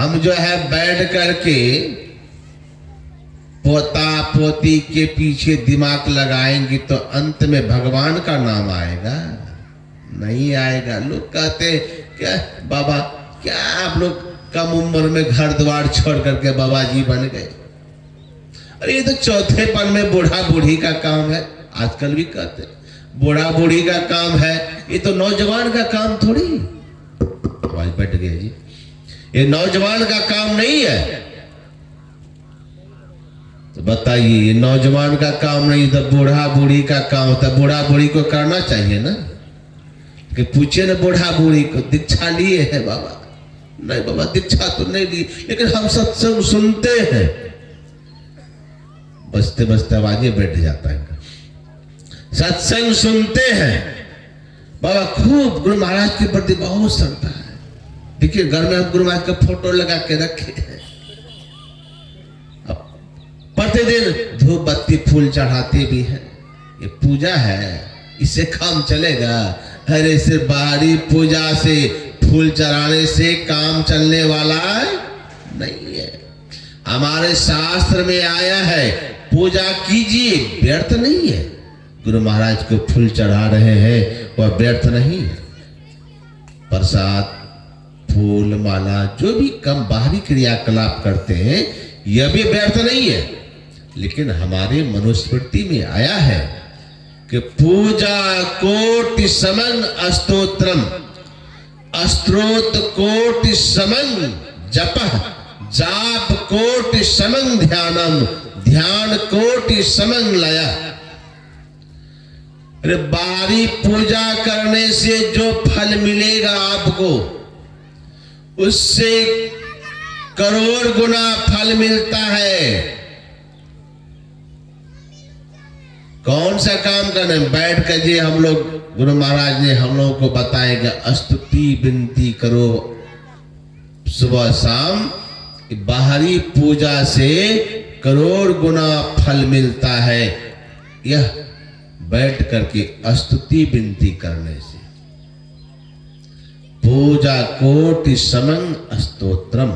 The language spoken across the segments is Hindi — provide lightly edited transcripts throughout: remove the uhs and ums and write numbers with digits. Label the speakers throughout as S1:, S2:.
S1: हम जो है बैठ करके पोता पोती के पीछे दिमाग लगाएंगे तो अंत में भगवान का नाम आएगा? नहीं आएगा। लोग कहते क्या बाबा, क्या आप लोग कम उम्र में घर द्वार छोड़ करके बाबा जी बन गए? अरे ये तो चौथेपन में बूढ़ा बूढ़ी का काम है। आजकल भी कहते बूढ़ा बूढ़ी का काम है, ये तो नौजवान का काम थोड़ी। आवाज बैठ गया जी, ये नौजवान का काम नहीं है। तो बताइए, ये नौजवान का काम नहीं तो बूढ़ा बूढ़ी का काम होता है। बूढ़ा बूढ़ी को करना चाहिए ना, कि पूछे ना बूढ़ा बूढ़ी को, दीक्षा लिए है बाबा? नहीं बाबा, दीक्षा तो नहीं ली, लेकिन हम सत्संग सुनते हैं। बजते बजते आवाजें बैठ जाता है। सत्संग सुनते हैं बाबा, खूब गुरु महाराज के प्रति बहुत श्रद्धा है। देखिए घर में हम गुरु महाराज का फोटो लगा के रखे हैं, प्रतिदिन धूप बत्ती फूल चढ़ाते भी हैं। ये पूजा है, इससे काम चलेगा? अरे सिर्फ बाहरी पूजा से, फूल चढ़ाने से काम चलने वाला नहीं है। हमारे शास्त्र में आया है पूजा कीजिए, व्यर्थ नहीं है। गुरु महाराज को फूल चढ़ा रहे हैं, वह व्यर्थ नहीं है। प्रसाद, फूल, माला, जो भी कम बाहरी क्रियाकलाप करते हैं, यह भी व्यर्थ नहीं है। लेकिन हमारे मनुस्मृति में आया है कि पूजा कोटि समं स्तोत्रम, स्तोत्र कोटि समं जपः, जाप कोटि समं ध्यानम, ध्यान कोटि समं लयः। अरे बाहरी पूजा करने से जो फल मिलेगा आपको, उससे करोड़ गुना फल मिलता है। कौन सा काम करना? बैठ कर जी हम लोग, गुरु महाराज ने हम लोगों को बताएगा, स्तुति विनती करो सुबह शाम। बाहरी पूजा से करोड़ गुना फल मिलता है, यह बैठ करके स्तुति विनती करने से। पूजा कोटि समं स्तोत्रम,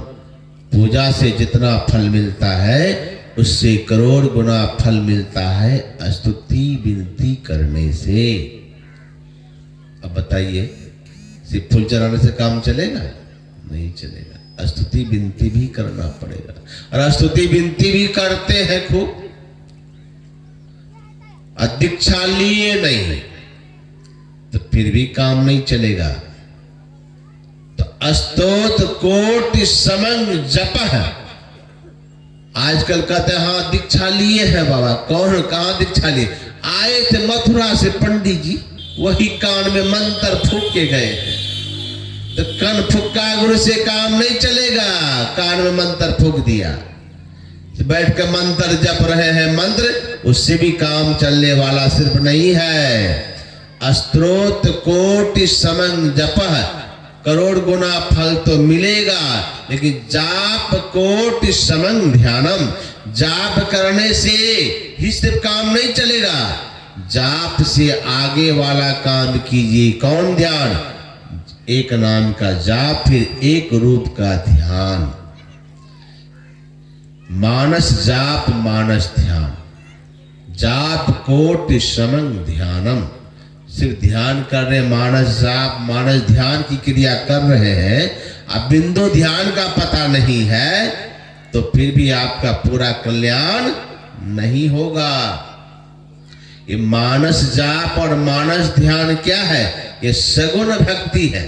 S1: पूजा से जितना फल मिलता है उससे करोड़ गुना फल मिलता है स्तुति विनती करने से। अब बताइए, सिर्फ फूल चढ़ाने से काम चलेगा? नहीं चलेगा, स्तुति विनती भी करना पड़ेगा। और स्तुति विनती भी करते हैं खूब, दीक्षा लिए नहीं तो फिर भी काम नहीं चलेगा। तो स्तोत्र कोटि समं जपः। आजकल कहते हैं हाँ दीक्षा लिए है बाबा। कौन, कहाँ दीक्षा लिए? आए थे मथुरा से पंडित जी, वही कान में मंत्र फूक के गए थे। तो कन फुक्का गुरु से काम नहीं चलेगा, कान में मंत्र फूक दिया, बैठ कर मंत्र जप रहे हैं मंत्र, उससे भी काम चलने वाला सिर्फ नहीं है। स्तोत्र कोटि समं जपः, करोड़ गुना फल तो मिलेगा, लेकिन जाप कोटि समं ध्यानम, जाप करने से ही सिर्फ काम नहीं चलेगा, जाप से आगे वाला काम कीजिए। कौन ध्यान? एक नाम का जाप, फिर एक रूप का ध्यान। मानस जाप मानस ध्यान, जाप कोटि समं ध्यानम। सिर्फ ध्यान कर रहे, मानस जाप मानस ध्यान की क्रिया कर रहे हैं, अब बिंदु ध्यान का पता नहीं है, तो फिर भी आपका पूरा कल्याण नहीं होगा। ये मानस जाप और मानस ध्यान क्या है? ये सगुण भक्ति है,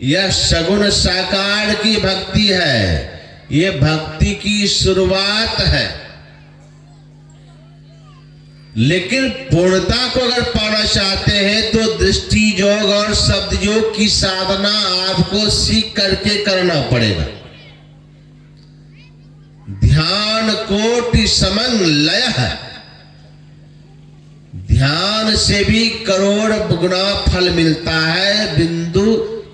S1: यह सगुण साकार की भक्ति है। ये भक्ति की शुरुआत है, लेकिन पूर्णता को अगर पाना चाहते हैं तो दृष्टि योग और शब्द योग की साधना आपको सीख करके करना पड़ेगा। ध्यान कोटि समं लयः, ध्यान से भी करोड़ गुना फल मिलता है। बिंदु,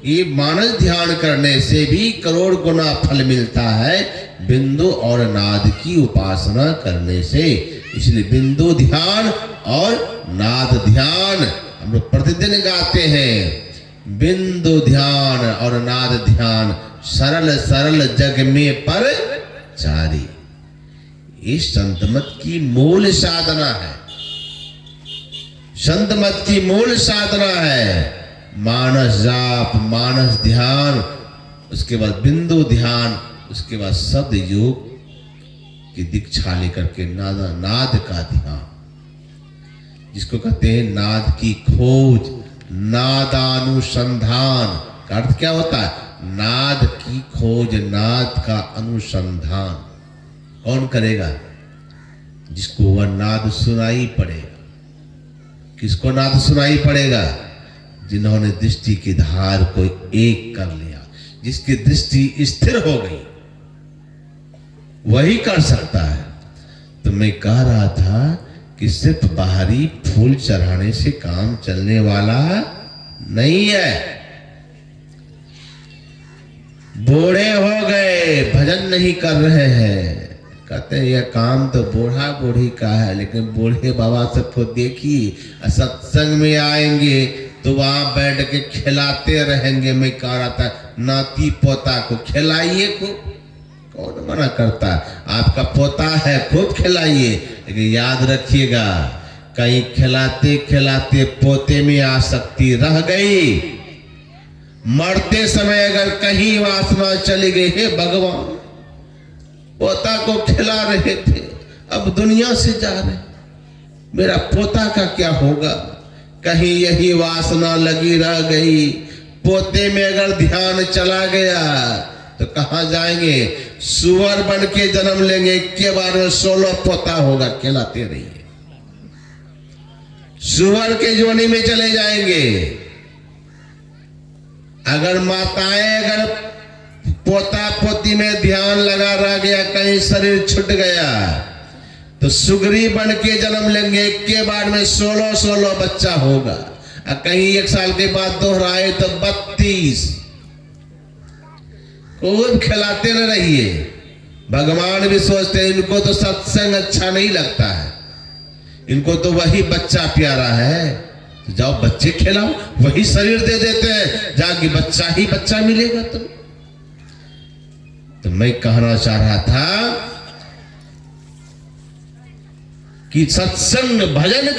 S1: ये मानस ध्यान करने से भी करोड़ गुना फल मिलता है बिंदु और नाद की उपासना करने से। इसलिए बिंदु ध्यान और नाद ध्यान हम लोग प्रतिदिन गाते हैं। बिंदु ध्यान और नाद ध्यान सरल सरल जग में पर चारी। ये संत मत की मूल साधना है। संत मत की मूल साधना है मानस जाप, मानस ध्यान, उसके बाद बिंदु ध्यान, उसके बाद शब्द योग की दीक्षा लेकर के नाद का ध्यान, जिसको कहते हैं नाद की खोज, नादानुसंधान का अर्थ क्या होता है? नाद की खोज, नाद का अनुसंधान कौन करेगा? जिसको वह नाद सुनाई पड़ेगा। किसको नाद सुनाई पड़ेगा? जिन्होंने दृष्टि की धार को एक कर लिया, जिसकी दृष्टि स्थिर हो गई, वही कर सकता है। तो मैं कह रहा था कि सिर्फ बाहरी फूल चढ़ाने से काम चलने वाला नहीं है। बूढ़े हो गए, भजन नहीं कर रहे हैं, कहते हैं यह काम तो बूढ़ा बूढ़ी का है, लेकिन बूढ़े बाबा सबको देखिए सत्संग में आएंगे तो वहां बैठ के खिलाते रहेंगे। मैं कह रहा था नाती पोता को खिलाइए, को कौन मना करता? आपका पोता है, खूब खिलाइए, लेकिन याद रखिएगा कहीं खिलाते खिलाते पोते में आसक्ति रह गई, मरते समय अगर कहीं वासना चली गई, हे भगवान पोता को खिला रहे थे, अब दुनिया से जा रहे, मेरा पोता का क्या होगा? कहीं यही वासना लगी रह गई, पोते में अगर ध्यान चला गया तो कहां जाएंगे? सुअर बन के जन्म लेंगे, के बार में 16 पोता होगा, खिलाते रहिए, सुअर के जोनी में चले जाएंगे। अगर माताएं अगर पोता पोती में ध्यान लगा रह गया, कहीं शरीर छूट गया तो सुगरी बन के जन्म लेंगे, एक के बाद में 16 बच्चा होगा, और कहीं 1 साल के बाद दोहराए तो 32। खूब खिलाते न रहिए। भगवान भी सोचते हैं इनको तो सत्संग अच्छा नहीं लगता है, इनको तो वही बच्चा प्यारा है, तो जाओ बच्चे खिलाओ, वही शरीर दे देते हैं, जाके बच्चा ही बच्चा मिलेगा। तो मैं कहना चाह रहा था कि सत्संग भजन